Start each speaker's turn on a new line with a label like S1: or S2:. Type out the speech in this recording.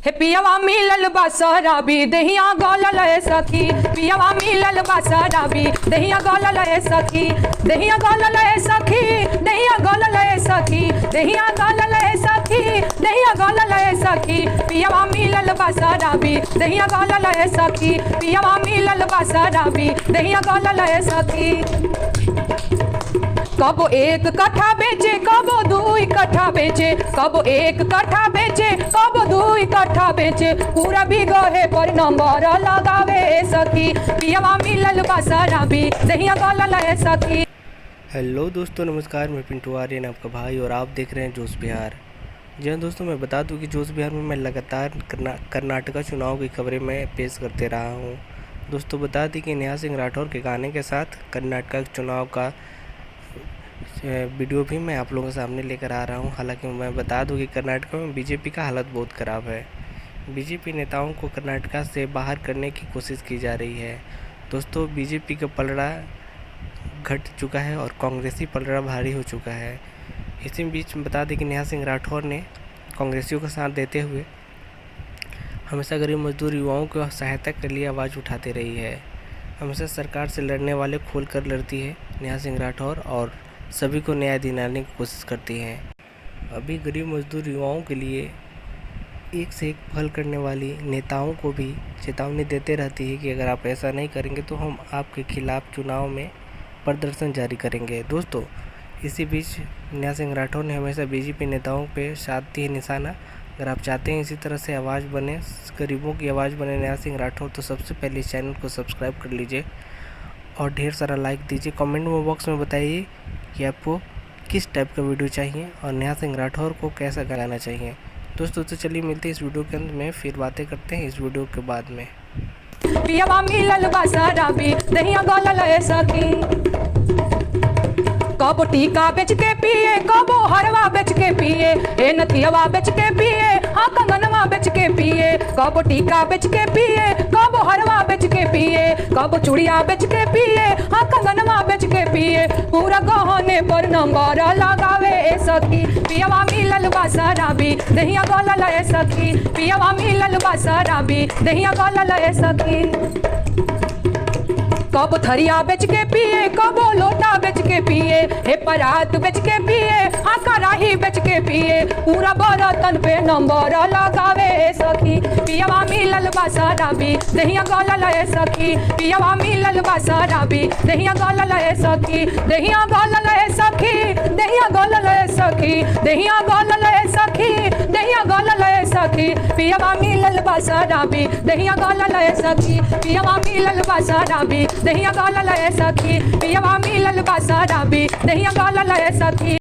S1: हे पियवा मिलल बा शराबी दहिया गलल ए सखी, पियवा मिलल बा शराबी दहिया गलल ए सखी, दहिया गलल ए सखी, दहिया गलल ए सखी, दहिया गलल ए सखी, दहिया गलल ए सखी, पियवा मिलल बा शराबी दहिया गलल ए सखी, पियवा मिलल बा शराबी दहिया गलल ए सखी। कबो एक कट्ठा बेचे कबो दुई कट्ठा बेचे, कबो एक कट्ठा बेचे कबो दुई कट्ठा बेचे, पूरा बिगहे पर नंबर लगावे सखी, पियवा मिलल बा शराबी दहिया गलल ए सखी।
S2: हेलो दोस्तों, नमस्कार। मैं पिंटू आर्यन, आपका भाई, और आप देख रहे हैं जोश बिहार। जी हाँ दोस्तों, मैं बता दूं कि जोश बिहार में मैं लगातार कर्नाटका चुनाव की खबरें मैं पेश करते रहा हूं। दोस्तों बता दें कि नेहा सिंह राठौर के गाने के साथ कर्नाटका चुनाव का वीडियो भी मैं आप लोगों के सामने लेकर आ रहा हूं। हालांकि मैं बता दूं कि कर्नाटका में बीजेपी का हालत बहुत ख़राब है। बीजेपी नेताओं को कर्नाटका से बाहर करने की कोशिश की जा रही है। दोस्तों बीजेपी का पलड़ा घट चुका है और कांग्रेसी पलड़ा भारी हो चुका है। इसी बीच बता दें कि नेहा सिंह राठौर ने कांग्रेसियों का साथ देते हुए हमेशा गरीब मजदूर युवाओं की सहायता के लिए आवाज़ उठाती रही है। हमेशा सरकार से लड़ने वाले खोल कर लड़ती है नेहा सिंह राठौर और सभी को न्याय दिलाने की कोशिश करती हैं। अभी गरीब मजदूर युवाओं के लिए एक से एक पहल करने वाली नेताओं को भी चेतावनी देते रहती है कि अगर आप ऐसा नहीं करेंगे तो हम आपके खिलाफ़ चुनाव में प्रदर्शन जारी करेंगे। दोस्तों इसी बीच नेहा सिंह राठौर ने हमेशा बीजेपी नेताओं पे साध दी है निशाना। अगर आप चाहते हैं इसी तरह से आवाज़ बने, गरीबों की आवाज़ बने नेहा सिंह राठौर, तो सबसे पहले इस चैनल को सब्सक्राइब कर लीजिए और ढेर सारा लाइक दीजिए। कमेंट में बॉक्स में बताइए कि आपको किस टाइप का वीडियो चाहिए और नेहा सिंह राठौर को कैसा गाना चाहिए। दोस्तों तो चलिए मिलते हैं इस वीडियो के अंत में, फिर बातें करते हैं इस वीडियो के बाद में।
S1: पियवा मिलल बा शराबी दहिया गलल ए सखी, कबो टीका बेच के पिए कबो हरवा बेच के पिए, ए नथियवा बेच के पिए हाँ कंगनवा बेच के पिए, कबो टीका बेच के पिए कबो हरवा बेच के पिए, कबो चूड़िया बेच के पिए हाँ कंगनवा बेच के पिए, पूरा गहने पर नंबर लगावे ए सखी, पियवा मिलल बा शराबी दहिया गलल ए सखी, पियवा मिलल बा शराबी दहिया गलल ए सखी। कबो थरिया बेच के पिए कबो लोटा बेच के पिए, हे परात बेच के पिए हाँ कराही बेच के पिए, पूरा बर्तन पे नंबर लगावे सखी, पियवा मिलल बा शराबी दहिया गलल ए सखी, पियवा मिलल बा शराबी दहिया गलल ए सखी, दहिया गलल ए सखी, दहिया गलल ए सखी, दहिया गलल ए सखी, दहिया गलल ए सखी, पियवा मिलल बा शराबी दहिया गलल ए सखी, पियवा मिलल बा शराबी दहिया गलल ए सखी, पियवा मिलल बा शराबी दहिया गलल ए सखी।